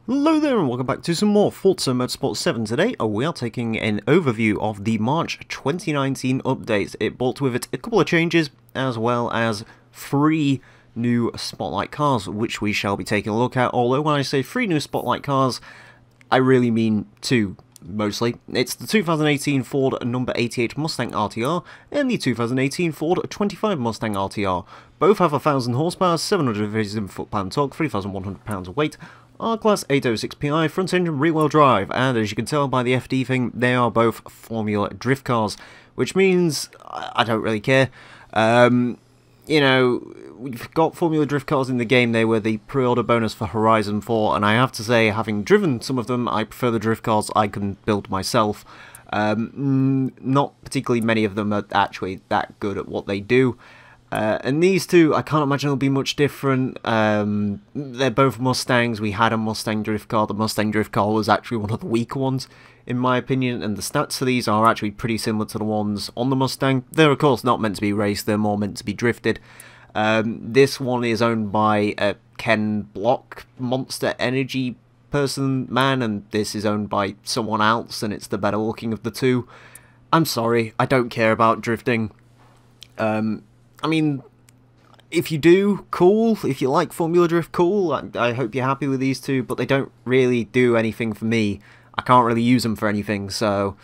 Hello there and welcome back to some more Forza Motorsport 7. Today we are taking an overview of the March 2019 updates. It brought with it a couple of changes as well as 3 new Spotlight cars which we shall be taking a look at. Although when I say 3 new Spotlight cars, I really mean 2 mostly. It's the 2018 Ford number 88 Mustang RTR and the 2018 Ford 25 Mustang RTR. Both have 1000 horsepower, 757 foot-pound torque, 3,100 pounds of weight, R-Class 806 PI, front engine, rear-wheel drive, and as you can tell by the FD thing, they are both Formula Drift cars, which means I don't really care. You know, we've got Formula Drift cars in the game. They were the pre-order bonus for Horizon 4, and I have to say, having driven some of them, I prefer the drift cars I can build myself. Not particularly many of them are actually that good at what they do. And these two, I can't imagine they'll be much different. They're both Mustangs. We had a Mustang drift car. The Mustang drift car was actually one of the weaker ones, in my opinion, and the stats for these are actually pretty similar to the ones on the Mustang. They're, of course, not meant to be raced. They're more meant to be drifted. This one is owned by a Ken Block Monster Energy man, and this is owned by someone else, and it's the better looking of the two. I'm sorry, I don't care about drifting. I mean, if you do, cool. If you like Formula Drift, cool. I hope you're happy with these two, but they don't really do anything for me. I can't really use them for anything, so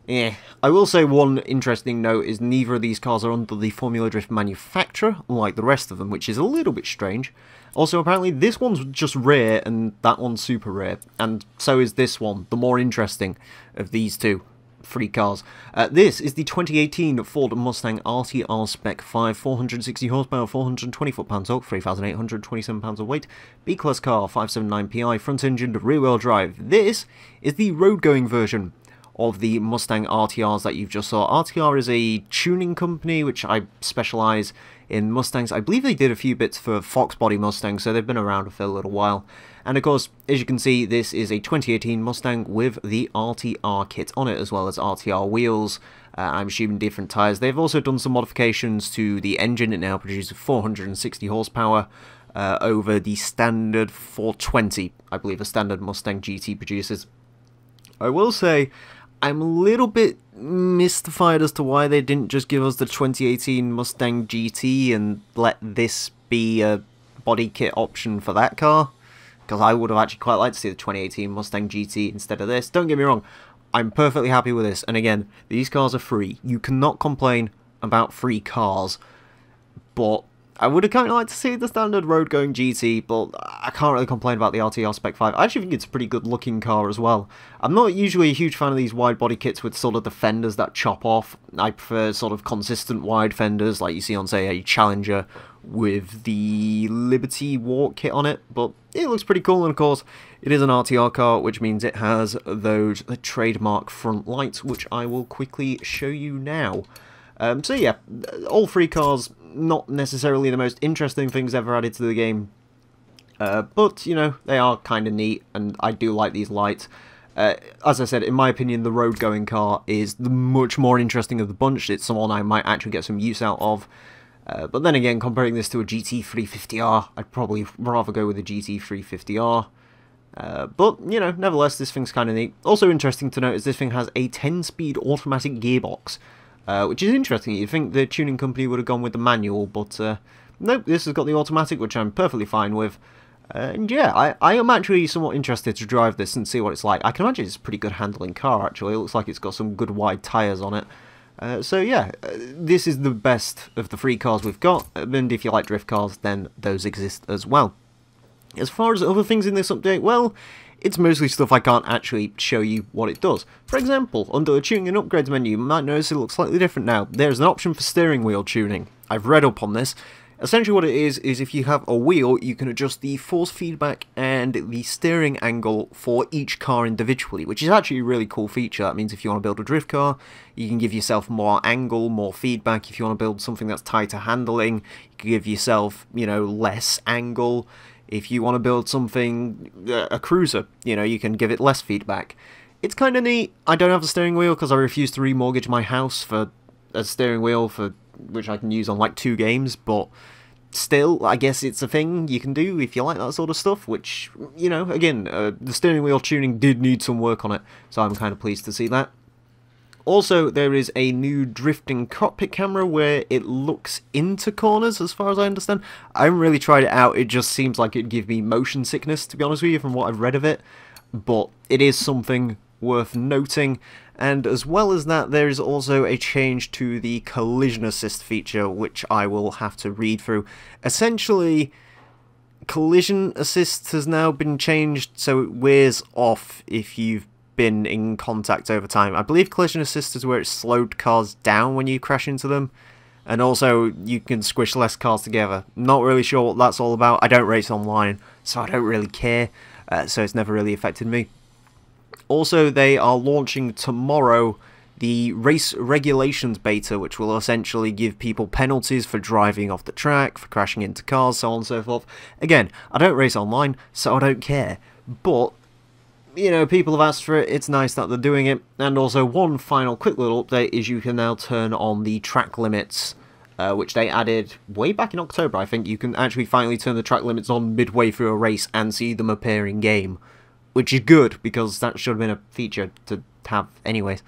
yeah. I will say one interesting note is neither of these cars are under the Formula Drift manufacturer, unlike the rest of them, which is a little bit strange. Also, apparently, this one's just rare, and that one's super rare, and so is this one, the more interesting of these two. 3 cars. This is the 2018 Ford Mustang RTR Spec 5, 460 horsepower, 420 foot-pound torque, 3,827 pounds of weight, B-Class car, 579 PI, front engine, rear-wheel drive. This is the road-going version of the Mustang RTRs that you've just saw. RTR is a tuning company which I specialise in Mustangs. I believe they did a few bits for Fox Body Mustangs, so they've been around for a little while. And of course, as you can see, this is a 2018 Mustang with the RTR kit on it, as well as RTR wheels. I'm assuming different tyres. They've also done some modifications to the engine. It now produces 460 horsepower over the standard 420, I believe, a standard Mustang GT produces. I will say, I'm a little bit mystified as to why they didn't just give us the 2018 Mustang GT and let this be a body kit option for that car. Because I would have actually quite liked to see the 2018 Mustang GT instead of this. Don't get me wrong, I'm perfectly happy with this. And again, these cars are free. You cannot complain about free cars. But I would have kind of liked to see the standard road-going GT, but I can't really complain about the RTR Spec 5. I actually think it's a pretty good-looking car as well. I'm not usually a huge fan of these wide-body kits with sort of the fenders that chop off. I prefer sort of consistent wide fenders, like you see on, say, a Challenger with the Liberty Walk kit on it, but it looks pretty cool, and of course, it is an RTR car, which means it has those trademark front lights, which I will quickly show you now. So yeah, all 3 cars, not necessarily the most interesting things ever added to the game, but, you know, they are kind of neat, and I do like these lights. As I said, in my opinion, the road-going car is the much more interesting of the bunch. It's someone I might actually get some use out of. But then again, comparing this to a GT350R, I'd probably rather go with a GT350R. But, you know, nevertheless, this thing's kind of neat. Also interesting to note is this thing has a 10-speed automatic gearbox, which is interesting. You'd think the tuning company would have gone with the manual, but nope, this has got the automatic, which I'm perfectly fine with. And yeah, I am actually somewhat interested to drive this and see what it's like. I can imagine it's a pretty good handling car, actually. It looks like it's got some good wide tyres on it. So yeah, this is the best of the 3 cars we've got, and if you like drift cars, then those exist as well. As far as other things in this update, well, it's mostly stuff I can't actually show you what it does. For example, under the tuning and upgrades menu, you might notice it looks slightly different now. There's an option for steering wheel tuning. I've read up on this. Essentially what it is if you have a wheel, you can adjust the force feedback and the steering angle for each car individually, which is actually a really cool feature. That means if you want to build a drift car, you can give yourself more angle, more feedback. If you want to build something that's tighter handling, you can give yourself, you know, less angle. If you want to build something, a cruiser, you know, you can give it less feedback. It's kind of neat. I don't have a steering wheel because I refuse to remortgage my house for a steering wheel for which I can use on like 2 games, but still, I guess it's a thing you can do if you like that sort of stuff, which, you know, again, the steering wheel tuning did need some work on it, so I'm kind of pleased to see that. Also, there is a new drifting cockpit camera where it looks into corners, as far as I understand. I haven't really tried it out, it just seems like it'd give me motion sickness, to be honest with you, from what I've read of it. But it is something worth noting. And as well as that, there is also a change to the collision assist feature, which I will have to read through. Essentially, collision assist has now been changed so it wears off if you've been in contact over time. I believe collision assist is where it slowed cars down when you crash into them, and also you can squish less cars together. Not really sure what that's all about. I don't race online, so I don't really care, so it's never really affected me. Also, they are launching tomorrow the race regulations beta, which will essentially give people penalties for driving off the track, for crashing into cars, so on and so forth. Again, I don't race online, so I don't care, but you know, people have asked for it, it's nice that they're doing it. And also, one final quick little update is you can now turn on the track limits, which they added way back in October, I think. You can actually finally turn the track limits on midway through a race and see them appear in game, which is good, because that should have been a feature to have anyways.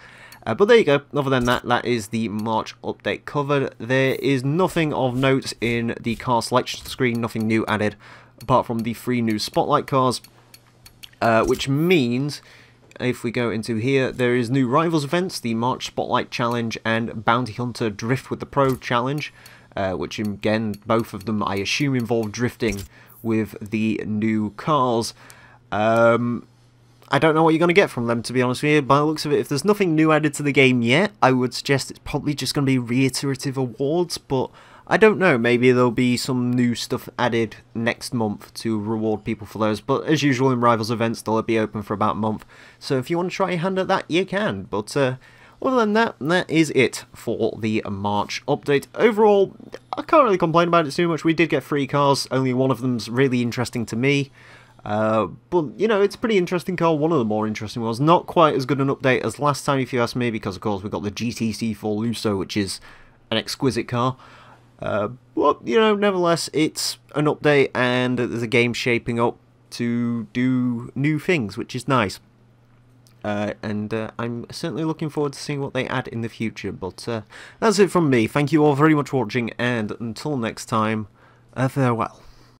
But there you go. Other than that, that is the March update covered. There is nothing of note in the car selection screen, nothing new added, apart from the 3 new Spotlight cars. Which means, if we go into here, there is new Rivals events, the March Spotlight Challenge and Bounty Hunter Drift with the Pro Challenge, which again, both of them I assume involve drifting with the new cars. I don't know what you're going to get from them, to be honest with you. By the looks of it, if there's nothing new added to the game yet, I would suggest it's probably just going to be reiterative awards, but I don't know, maybe there'll be some new stuff added next month to reward people for those, but as usual in Rivals events, they'll be open for about a month, so if you want to try your hand at that, you can. But other than that, that is it for the March update. Overall, I can't really complain about it too much. We did get 3 cars, only one of them's really interesting to me, but you know, it's a pretty interesting car, one of the more interesting ones. Not quite as good an update as last time, if you ask me, because of course we got the GTC4 Lusso, which is an exquisite car. But, you know, nevertheless, it's an update and there's a game shaping up to do new things, which is nice. And I'm certainly looking forward to seeing what they add in the future. But that's it from me. Thank you all very much for watching, and until next time, farewell.